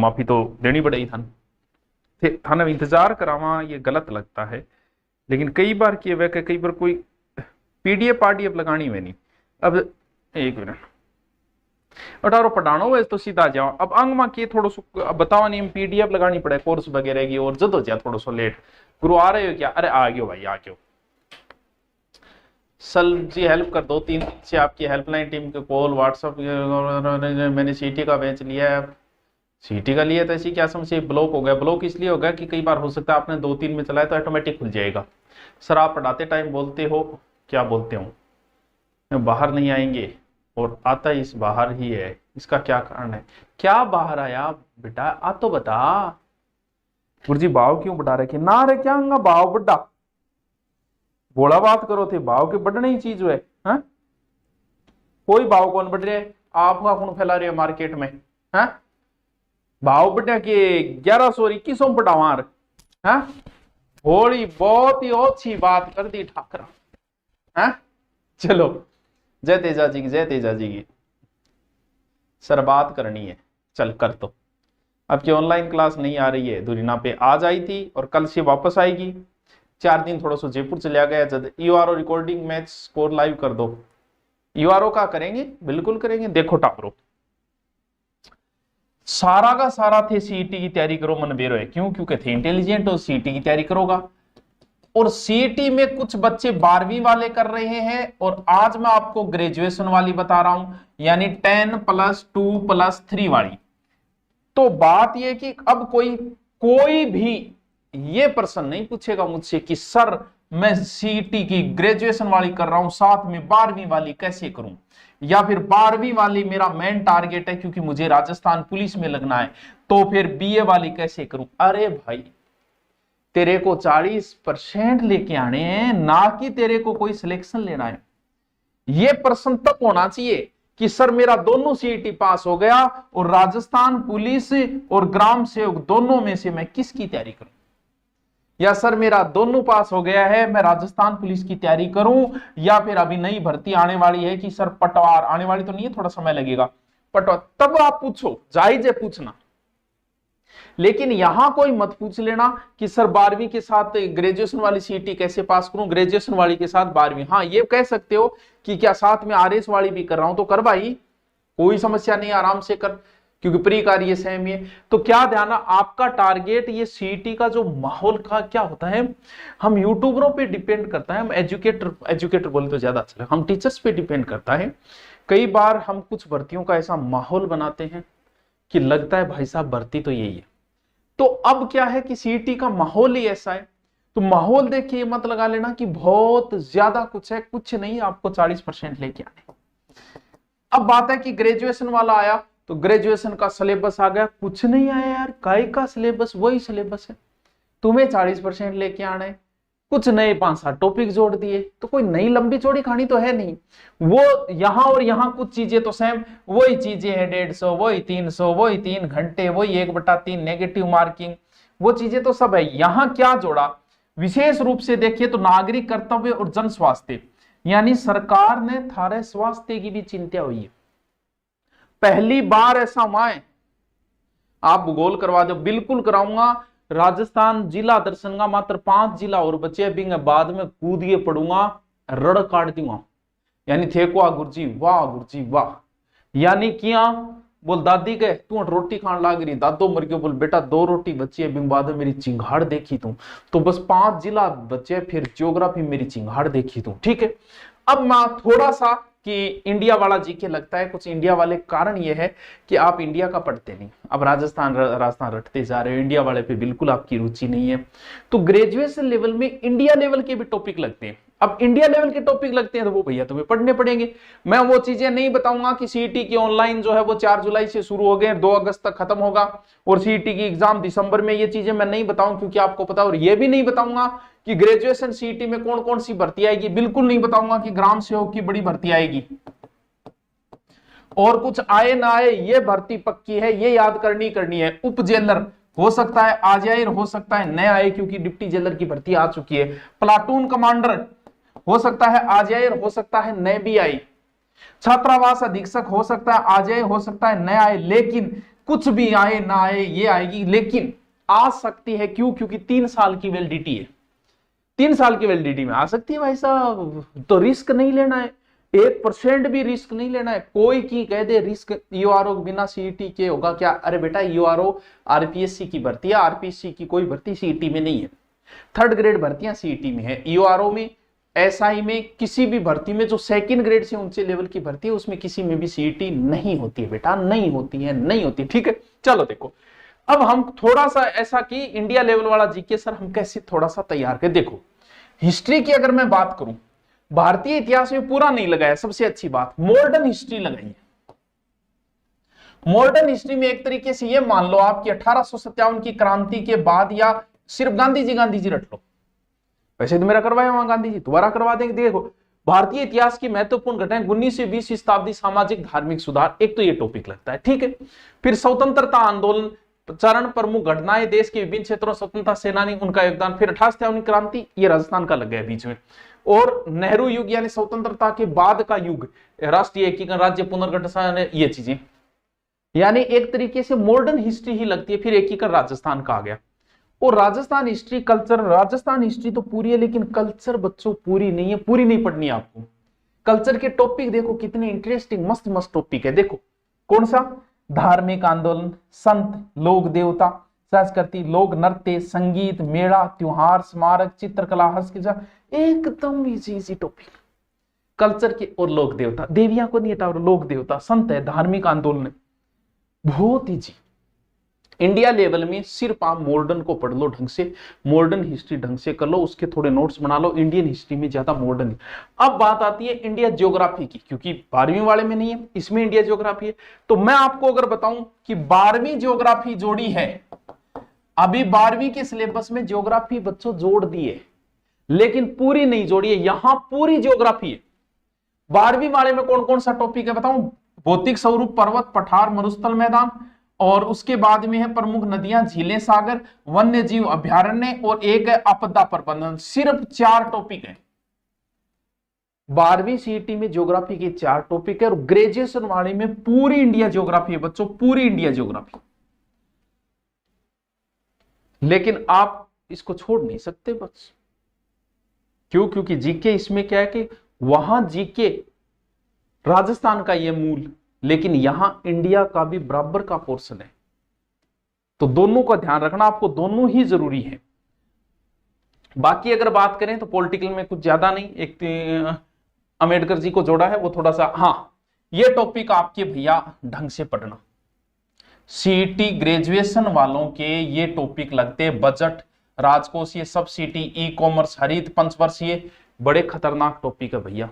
माफी तो देनी पड़ेगी थाने इंतजार करावा, ये गलत लगता है। लेकिन कई बार किए हुए कई बार कोई पीडीएफ आरडीएफ लगानी हुई नहीं। अब एक मिनट 18 पढ़ाना हुआ तो सीधा जाओ। अब अंग में किए थोड़ा सो बताओ नहीं, पीडीएफ लगानी पड़े कोर्स वगैरह की, और जद हो जाए थोड़ा सा लेट। गुरु आ रहे हो क्या? अरे आ गयो भाई, आ गयो। सल जी हेल्प कर दो, 3 दिन से आपकी हेल्पलाइन टीम के कॉल व्हाट्सएप, मैंने सीटी का बेंच लिया है। सीटी का लिया तो ऐसी क्या समस्या? ब्लॉक हो गया। ब्लॉक इसलिए हो गया कि कई बार हो सकता है आपने 2-3 में चलाया तो ऑटोमेटिक खुल जाएगा। सर आप पढ़ाते टाइम बोलते हो, क्या बोलते हो बाहर नहीं आएंगे और आता इस बाहर ही है, इसका क्या कारण है? क्या बाहर आया बेटा? आ तो बता। गुरुजी भाव क्यों बढ़ा रखे? ना रे क्या भाव बढ़ा, बोला बात करो थे, भाव के बढ़ने ही चीज है। हा? कोई भाव कौन बढ़ रहे? आपका कौन फैला रहे हो मार्केट में? हा? भाव बढ़िया के 1121 बढ़ावार। हाँ, होली बहुत ही अच्छी बात कर दी ठाकरा। हाँ, चलो जय तेजा जी की, जय तेजा जी की। सर बात करनी है, चल कर। तो अब की ऑनलाइन क्लास नहीं आ रही है, दुरीना पे आज आई थी और कल से वापस आएगी। 4 दिन थोड़ा सा जयपुर चला गया। जब URO recording match score live कर दो। यूआरओ का करेंगे, बिल्कुल करेंगे। देखो टापरो सारा का सारा थे सीईटी की तैयारी करो मन बेरो है। क्यों? क्योंकि थे इंटेलिजेंट और सीईटी की तैयारी करोगा। और सीईटी में कुछ बच्चे 12वीं वाले कर रहे हैं और आज मैं आपको ग्रेजुएशन वाली बता रहा हूं, यानी 10+2+3 वाली। तो बात यह कि अब कोई भी ये प्रश्न नहीं पूछेगा मुझसे कि सर मैं सीईटी की ग्रेजुएशन वाली कर रहा हूं, साथ में 12वीं वाली कैसे करूं, या फिर 12वीं वाली मेरा मेन टारगेट है क्योंकि मुझे राजस्थान पुलिस में लगना है, तो फिर बीए वाली कैसे करूं। अरे भाई तेरे को 40% लेके आने हैं, ना कि तेरे को कोई सिलेक्शन लेना है। यह प्रश्न तब होना चाहिए कि सर मेरा दोनों सीईटी पास हो गया और राजस्थान पुलिस और ग्राम सेवक दोनों में से मैं किसकी तैयारी करूं, या सर मेरा दोनों पास हो गया है, मैं राजस्थान पुलिस की तैयारी करूं, या फिर अभी नई भर्ती आने वाली है कि सर पटवार आने वाली तो नहीं है, थोड़ा समय लगेगा पटवार। तब आप पूछो, जायज है पूछना। लेकिन यहां कोई मत पूछ लेना कि सर 12वीं के साथ ग्रेजुएशन वाली सीईटी कैसे पास करूं, ग्रेजुएशन वाली के साथ 12वीं। हाँ ये कह सकते हो कि क्या साथ में आरएस वाली भी कर रहा हूं, तो कर भाई, कोई समस्या नहीं, आराम से कर, क्योंकि प्री कार्य सेम है। तो क्या ध्यान, आपका टारगेट ये सीईटी का जो माहौल का क्या होता है, हम यूट्यूबरों पे डिपेंड करता है, हम एजुकेटर बोले तो ज्यादा अच्छा, हम टीचर्स पे डिपेंड करता है। कई बार हम कुछ भर्तियों का ऐसा माहौल बनाते हैं कि लगता है भाई साहब भर्ती तो यही है। तो अब क्या है कि सीईटी का माहौल ही ऐसा है, तो माहौल देख के मत लगा लेना कि बहुत ज्यादा कुछ है, कुछ नहीं, आपको 40% लेके आने। अब बात है कि ग्रेजुएशन वाला आया तो ग्रेजुएशन का सिलेबस आ गया, कुछ नहीं आया यार, काय का सिलेबस, वही सिलेबस है, तुम्हें 40% लेके आना है, कुछ नए 5-7 टॉपिक जोड़ दिए, तो कोई नई लंबी चौड़ी कहानी तो है नहीं। वो यहां और यहां कुछ चीजें तो सेम, वही चीजें हैं, 150, वही 300, वही 3 घंटे, वही 1/3 नेगेटिव मार्किंग, वो चीजें तो सब है। यहां क्या जोड़ा, विशेष रूप से देखिए तो नागरिक कर्तव्य और जन स्वास्थ्य, यानी सरकार ने थारे स्वास्थ्य की भी चिंता हुई है। पहली बार ऐसा हुआ है, आप भूगोल करवा दो, बिल्कुल कराऊंगा। राजस्थान जिला दर्शन का मात्र 5 जिला और बचे, बिंग बाद में कूद के पढ़ूंगा, रड़ काट दूंगा। यानी थे को गुरुजी वाह, गुरुजी वाह, यानी किया बोल दादी के तू रोटी खान लाग रही, दादो मर गयो, बोल बेटा 2 रोटी बची है, बिंग बाद में मेरी चिंगाड़ देखी तू, तो बस 5 जिला बचे, फिर ज्योग्राफी मेरी चिंगाड़ देखी तू। ठीक है, अब मैं थोड़ा सा कि इंडिया वाला जीके लगता है कुछ, इंडिया वाले कारण यह है कि आप इंडिया का पढ़ते नहीं, अब राजस्थान रटते जा रहे हो, इंडिया वाले पे बिल्कुल आपकी रुचि नहीं है। तो ग्रेजुएशन लेवल में इंडिया लेवल के भी टॉपिक लगते हैं। अब इंडिया लेवल के टॉपिक लगते हैं तो वो भैया तुम्हें पढ़ने पड़ेंगे। मैं वो चीजें नहीं बताऊंगा कि सीईटी की ऑनलाइन जो है वो 4 जुलाई से शुरू हो गए, 2 अगस्त तक खत्म होगा, और सीईटी की एग्जाम दिसंबर में, ये चीजें मैं नहीं बताऊं क्योंकि आपको पता, और ये भी नहीं बताऊंगा कि ग्रेजुएशन सीईटी में कौन कौन सी भर्ती आएगी, बिल्कुल नहीं बताऊंगा कि ग्राम सेवक की बड़ी भर्ती आएगी, और कुछ आए ना आए ये भर्ती पक्की है, ये याद करनी है। उप जेलर हो सकता है आ जाए, हो सकता है न आए क्योंकि डिप्टी जेलर की भर्ती आ चुकी है। प्लाटून कमांडर हो सकता है आ जाए, हो सकता है न भी आए। छात्रावास अधीक्षक हो सकता है आ जाए, हो सकता है न आए, लेकिन कुछ भी आए ना आए ये आएगी, लेकिन आ सकती है। क्यों? क्योंकि 3 साल की वैलिडिटी है। 3 साल की वैलिडिटी में आ सकती है भाई साहब। तो रिस्क नहीं लेना है, 1% भी रिस्क नहीं लेना है। कोई की कह दे रिस्क ईओआरओ बिना सीईटी के होगा क्या? अरे बेटा, ईओआरओ आरपीएससी की भर्ती है, आरपीएससी की कोई भर्ती सीईटी में नहीं है। 3rd ग्रेड भर्तियां सीईटी में है। ईओआरओ में, एसआई में, किसी भी भर्ती में जो 2nd ग्रेड से ऊंचे लेवल की भर्ती है उसमें किसी में भी सीईटी नहीं होती है बेटा, नहीं होती है, नहीं होती। ठीक है, चलो देखो अब हम थोड़ा सा ऐसा कि इंडिया लेवल वाला जीके सर हम कैसे थोड़ा सा तैयार करें। देखो हिस्ट्री की अगर मैं बात करूं, भारतीय इतिहास में पूरा नहीं लगाया, सबसे अच्छी बात मॉडर्न हिस्ट्री लगाई है। मॉडर्न हिस्ट्री में एक तरीके से ये मान लो आप कि 1857 की क्रांति के बाद, या सिर्फ गांधी जी रट लो, वैसे तो मेरा करवाया वहां गांधी जी, दोबारा करवा देंगे। देखो भारतीय इतिहास की महत्वपूर्ण घटनाएं 19वीं से 20वीं शताब्दी, सामाजिक धार्मिक सुधार, एक तो ये टॉपिक लगता है। ठीक है, फिर स्वतंत्रता आंदोलन चरण, प्रमुख घटनाएं, देश के विभिन्न क्षेत्रों स्वतंत्रता सेनानी उनका योगदान, फिर 1857 क्रांति, ये राजस्थान का लग गया बीच में, और नेहरू युग यानी स्वतंत्रता के बाद का युग, राष्ट्रीय एकीकरण, राज्य पुनर्गठन, ये चीजें, यानी एक तरीके से मॉडर्न हिस्ट्री ही लगती है। फिर एकीकरण राजस्थान का आ गया। और Rajasthan history, culture, Rajasthan history तो पूरी है, लेकिन कल्चर बच्चों पूरी नहीं है, पूरी नहीं पढ़नी है आपको। कल्चर के टॉपिक देखो कितने इंटरेस्टिंग मस्त मस्त टॉपिक है। देखो कौन सा? धार्मिक आंदोलन, संत, लोक देवता, संस्कृति, लोक नृत्य, संगीत, मेला, त्योहार, स्मारक, चित्रकला, हस्तकला, एकदम इजी टॉपिक कल्चर के। और लोक देवता, देवियां को नहीं हटा, लोक देवता, संत है, धार्मिक आंदोलन, बहुत इजी। इंडिया लेवल में सिर्फ आप मॉडर्न को पढ़ लो ढंग से, मॉडर्न हिस्ट्री ढंग से कर लो, उसके थोड़े नोट्स बना लो। इंडियन हिस्ट्री में ज्यादा मॉडर्न है। अब बात आती है इंडिया ज्योग्राफी की, क्योंकि 12वीं वाले में नहीं है, इसमें इंडिया ज्योग्राफी है। तो मैं आपको अगर बताऊं कि 12वीं ज्योग्राफी जोड़ी है, अभी 12वीं के सिलेबस में ज्योग्राफी बच्चों जोड़ दी है, लेकिन पूरी नहीं जोड़ी है। यहां पूरी ज्योग्राफी है। 12वीं वाले में कौन कौन सा टॉपिक है बताऊं? भौतिक स्वरूप, पर्वत, पठार, मरुस्थल, मैदान, और उसके बाद में है प्रमुख नदियां, झीलें, सागर, वन्य जीव अभ्यारण्य, और एक है आपदा प्रबंधन। सिर्फ 4 टॉपिक है 12वीं सीईटी में ज्योग्राफी के 4 टॉपिक है। और ग्रेजुएशन वाले में पूरी इंडिया ज्योग्राफी है बच्चों, पूरी इंडिया ज्योग्राफी। लेकिन आप इसको छोड़ नहीं सकते बस। क्यों? क्योंकि जीके इसमें क्या है कि वहां जीके राजस्थान का ये मूल, लेकिन यहां इंडिया का भी बराबर का पोर्शन है। तो दोनों का ध्यान रखना आपको, दोनों ही जरूरी है। बाकी अगर बात करें तो पॉलिटिकल में कुछ ज्यादा नहीं, एक अंबेडकर जी को जोड़ा है वो थोड़ा सा, हाँ ये टॉपिक आपके भैया ढंग से पढ़ना। सीईटी ग्रेजुएशन वालों के ये टॉपिक लगते हैं, बजट, राजकोष, ये सब सीटी, ई कॉमर्स, हरित पंचवर्षीय, बड़े खतरनाक टॉपिक है भैया।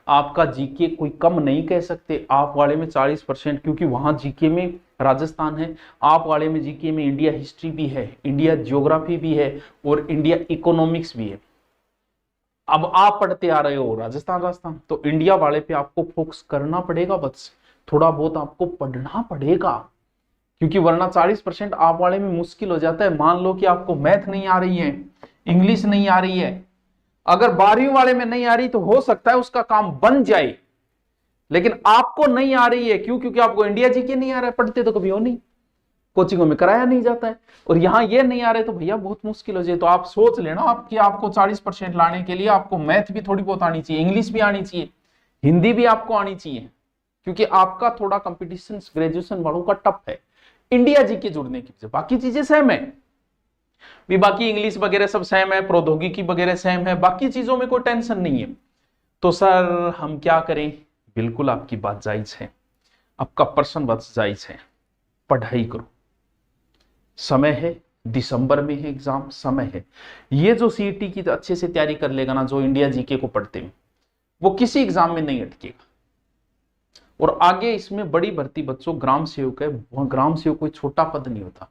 आपका जीके कोई कम नहीं कह सकते। आप वाले में 40%, क्योंकि वहां जीके में राजस्थान है, आप वाले में जीके में इंडिया हिस्ट्री भी है, इंडिया ज्योग्राफी भी है, और इंडिया इकोनॉमिक्स भी है। अब आप पढ़ते आ रहे हो राजस्थान, तो इंडिया वाले पे आपको फोकस करना पड़ेगा बस, थोड़ा बहुत आपको पढ़ना पड़ेगा, क्योंकि वरना 40% आप वाले में मुश्किल हो जाता है। मान लो कि आपको मैथ नहीं आ रही है, इंग्लिश नहीं आ रही है, अगर 12वीं वाले में नहीं आ रही तो हो सकता है उसका काम बन जाए, लेकिन आपको नहीं आ रही है। क्यों? क्योंकि आपको इंडिया जीके नहीं आ रहा है, पढ़ते तो कभी हो नहीं, कोचिंगों में कराया नहीं जाता है, और यहां ये नहीं आ रहे तो भैया बहुत मुश्किल हो जाए। तो आप सोच लेना आपकी, आपको 40% लाने के लिए आपको मैथ भी थोड़ी बहुत आनी चाहिए, इंग्लिश भी आनी चाहिए, हिंदी भी आपको आनी चाहिए, क्योंकि आपका थोड़ा कंपटीशन ग्रेजुएशन वालों का टफ है इंडिया जीके जुड़ने की वजह। बाकी चीजें सेम है भी, बाकी इंग्लिश वगैरह सब सेम है, प्रौद्योगिकी वगैरह सेम है, बाकी चीजों में कोई टेंशन नहीं है। तो सर हम क्या करें? बिल्कुल आपकी बात जायज है, आपका प्रश्न बस जायज है, पढ़ाई करो, समय है, दिसंबर में है एग्जाम, समय है। ये जो सीईटी की अच्छे से तैयारी कर लेगा ना, जो इंडिया जीके को पढ़ते हैं, वो किसी एग्जाम में नहीं अटकेगा। और आगे इसमें बड़ी भर्ती बच्चों ग्राम सेवक है, वहां ग्राम सेवक कोई छोटा पद नहीं होता,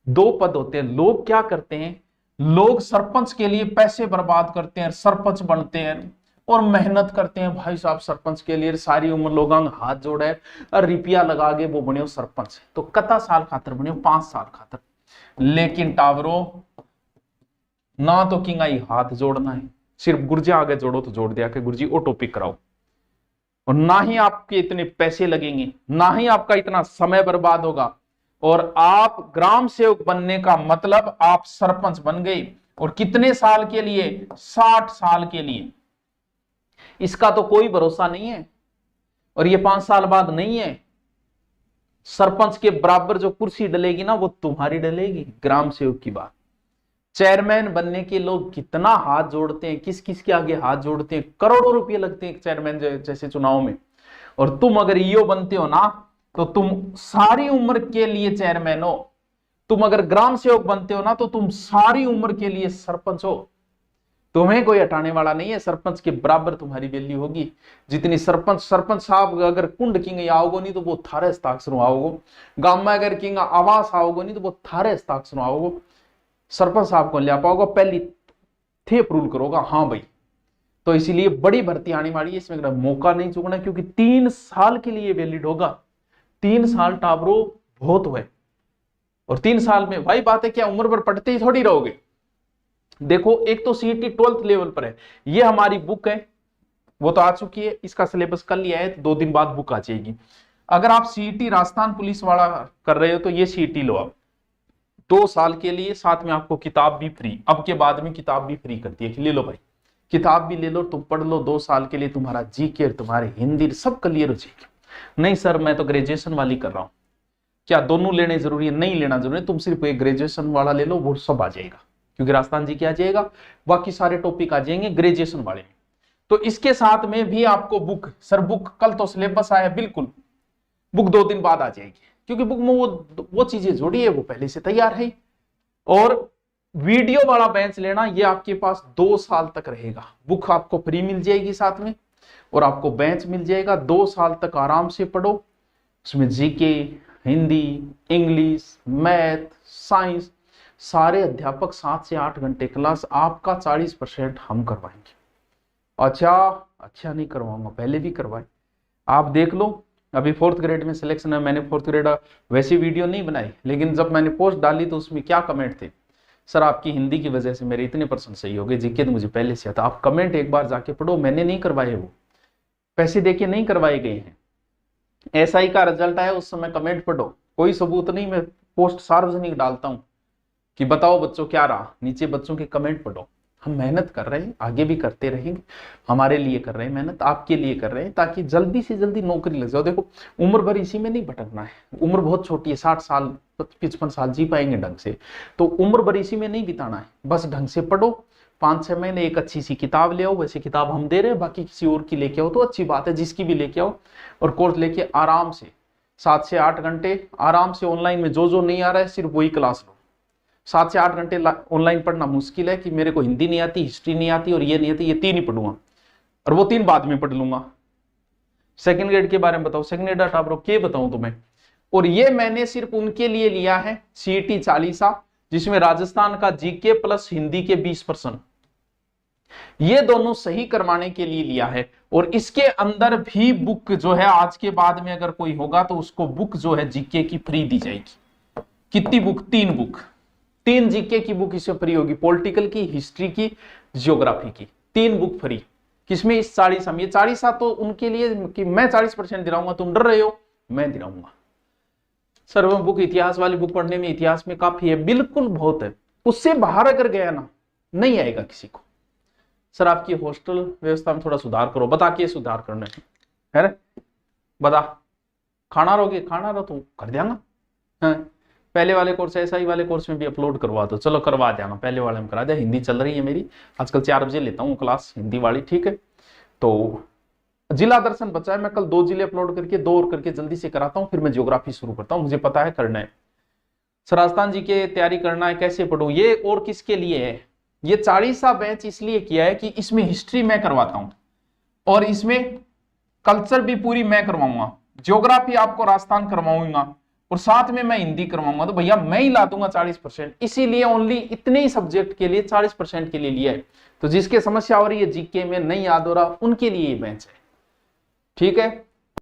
2 पद होते हैं। लोग क्या करते हैं, लोग सरपंच के लिए पैसे बर्बाद करते हैं, सरपंच बनते हैं और मेहनत करते हैं भाई साहब सरपंच के लिए, सारी उम्र लोग हाथ जोड़े और रुपया लगा के वो बने सरपंच। तो कता साल खातर बने, 5 साल खातर। लेकिन टावरों ना तो किंगाई हाथ जोड़ना है, सिर्फ गुर्जे आगे जोड़ो तो जोड़ दिया कि गुरुजी वो टॉपिक कराओ, और ना ही आपके इतने पैसे लगेंगे, ना ही आपका इतना समय बर्बाद होगा। और आप ग्राम सेवक बनने का मतलब आप सरपंच बन गए। और कितने साल के लिए? 60 साल के लिए। इसका तो कोई भरोसा नहीं है। और ये 5 साल बाद नहीं है। सरपंच के बराबर जो कुर्सी डलेगी ना, वो तुम्हारी डलेगी। ग्राम सेवक की बात। चेयरमैन बनने के लोग कितना हाथ जोड़ते हैं, किस किस के आगे हाथ जोड़ते हैं, करोड़ों रुपए लगते हैं चेयरमैन जैसे चुनाव में। और तुम अगर ईओ बनते हो ना, तो तुम सारी उम्र के लिए चेयरमैन हो। तुम अगर ग्राम सेवक बनते हो ना, तो तुम सारी उम्र के लिए सरपंच हो। तुम्हें कोई हटाने वाला नहीं है। सरपंच के बराबर तुम्हारी वैल्यू होगी। जितनी सरपंच साहब अगर कुंड किंग आओगो नहीं, तो वो थारे हस्ताक्षर आओगो। गांव में अगर किंग आवास आओगो नहीं, तो वो थारे हस्ताक्षर आओगो। सरपंच साहब को ले पाओगे, पहली थे अप्रूव करोगा, हाँ भाई। तो इसीलिए बड़ी भर्ती आने वाली है, इसमें मौका नहीं चूकना, क्योंकि 3 साल के लिए वैलिड होगा। 3 साल टाबरो बहुत हुए। और 3 साल में भाई बात है क्या, उम्र भर पढ़ते ही थोड़ी रहोगे। देखो, एक तो सीईटी 12th लेवल पर है। ये हमारी बुक है, वो तो आ चुकी है। इसका सिलेबस कल लिया है, 2 दिन बाद बुक आ जाएगी। अगर आप सीईटी राजस्थान पुलिस वाला कर रहे हो, तो ये सीईटी लो आप 2 साल के लिए। साथ में आपको किताब भी फ्री, अब के बाद में किताब भी फ्री करती है कि ले लो भाई, किताब भी ले लो, तुम पढ़ लो। 2 साल के लिए तुम्हारा जीके, तुम्हारे हिंदी सब क्लियर हो जाएगी। नहीं सर, मैं तो ग्रेजुएशन वाली कर रहा हूं। क्या दोनों लेने जरूरी है? नहीं लेना जरूरी है। तुम सिर्फ एक ग्रेजुएशन वाला ले लो, वो सब आ जाएगा। क्योंकि राजस्थान जी क्या आ जाएगा, बाकी सारे टॉपिक आ जाएंगे ग्रेजुएशन वाले में। तो इसके साथ में भी आपको बुक, सर बुक कल तो सिलेबस आया, बिल्कुल बुक 2 दिन बाद आ जाएगी। क्योंकि बुक में वो चीजें जोड़ी है, वो पहले से तैयार है। और वीडियो वाला बेंच लेना, ये आपके पास 2 साल तक रहेगा। बुक आपको फ्री मिल जाएगी साथ में, और आपको बेंच मिल जाएगा। 2 साल तक आराम से पढ़ो। उसमें GK, Hindi, English, math, science, सारे अध्यापक 7 से 8 घंटे क्लास। आपका 40% हम करवाएंगे। अच्छा नहीं करवाऊंगा, पहले भी करवाए, आप देख लो। अभी 4th ग्रेड में सिलेक्शन है। मैंने 4th ग्रेड वैसी वीडियो नहीं बनाई, लेकिन जब मैंने पोस्ट डाली तो उसमें क्या कमेंट थे, सर आपकी हिंदी की वजह से मेरे इतने % सही हो गए, जीके तो मुझे पहले से आता। आप कमेंट एक बार जाके पढ़ो, मैंने नहीं करवाए, वो पैसे देके नहीं करवाए गए हैं। एसआई का रिजल्ट आया, उस समय कमेंट पढ़ो, कोई सबूत नहीं, मैं पोस्ट सार्वजनिक डालता हूं कि बताओ बच्चों क्या रहा, नीचे बच्चों के कमेंट पढ़ो। हम मेहनत कर रहे हैं, आगे भी करते रहेंगे। हमारे लिए कर रहे हैं मेहनत, आपके लिए कर रहे हैं, ताकि जल्दी से जल्दी नौकरी लग जाओ। देखो, उम्र भर इसी में नहीं भटकना है। उम्र बहुत छोटी है, 60 साल 55 साल जी पाएंगे ढंग से, तो उम्र भर इसी में नहीं बिताना है। बस ढंग से पढ़ो, 5-6 महीने एक अच्छी सी किताब ले आओ। वैसे किताब हम दे रहे हैं, बाकी किसी और की लेके आओ तो अच्छी बात है, जिसकी भी लेके आओ। और कोर्स लेके आराम से 7 से 8 घंटे आराम से ऑनलाइन में जो नहीं आ रहा है, सिर्फ वही क्लास लो। 7 से 8 घंटे ऑनलाइन पढ़ना मुश्किल है कि मेरे को हिंदी नहीं आती, हिस्ट्री नहीं आती और ये नहीं आती, ये 3 ही पढ़ूंगा, और वो 3 बाद में पढ़ लूंगा। 2nd ग्रेड के बारे में बताओ, 2nd ग्रेड टाबरो के बताऊं तुम्हें। और ये मैंने सिर्फ उनके लिए लिया है सीईटी 40, जिसमें राजस्थान का जीके प्लस हिंदी के 20%, ये दोनों सही करवाने के लिए लिया है। और इसके अंदर भी बुक जो है, आज के बाद में अगर कोई होगा तो उसको बुक जो है जीके की फ्री दी जाएगी। कितनी बुक? 3 बुक, 3 जीके की बुक इसमें फ्री होगी, पॉलिटिकल की, हिस्ट्री की, जियोग्राफी की, 3 बुक फ्री। किसमें? इस 40 में। 40 तो उनके लिए कि मैं 40% दिलाऊंगा, तुम डर रहे हो, मैं दिलाऊंगा। सर वो बुक, इतिहास वाली बुक पढ़ने में इतिहास में काफी है, बिल्कुल बहुत है। उससे बाहर अगर गया ना, नहीं आएगा किसी को। सर आपकी हॉस्टल व्यवस्था में थोड़ा सुधार करो, बता के सुधार करने है, बता। खाना रहोगे, खाना रहो तो कर देंगा। पहले वाले कोर्स, एसआई वाले कोर्स में भी अपलोड करवा दो, चलो करवा देना, पहले वाले में करा दिया। हिंदी चल रही है मेरी आजकल, 4 बजे लेता हूँ क्लास हिंदी वाली, ठीक है। तो जिला दर्शन बचा है, मैं कल 2 जिले अपलोड करके 2 और करके जल्दी से कराता हूँ, फिर मैं ज्योग्राफी शुरू करता हूँ, मुझे पता है करना है। सर राजस्थान जी के तैयारी करना है, कैसे पढ़ूं? ये और किसके लिए है? ये 40 बैच इसलिए किया है कि इसमें हिस्ट्री मैं करवाता हूं, और इसमें कल्चर भी पूरी मैं करवाऊंगा, ज्योग्राफी आपको राजस्थान करवाऊंगा, और साथ में मैं हिंदी करवाऊंगा। तो भैया मैं ही ला दूंगा 40%, इसीलिए ओनली इतने ही सब्जेक्ट के लिए 40% के लिए लिया है। तो जिसके समस्या हो रही है जीके में नहीं याद हो रहा, उनके लिए ये बेंच है, ठीक है।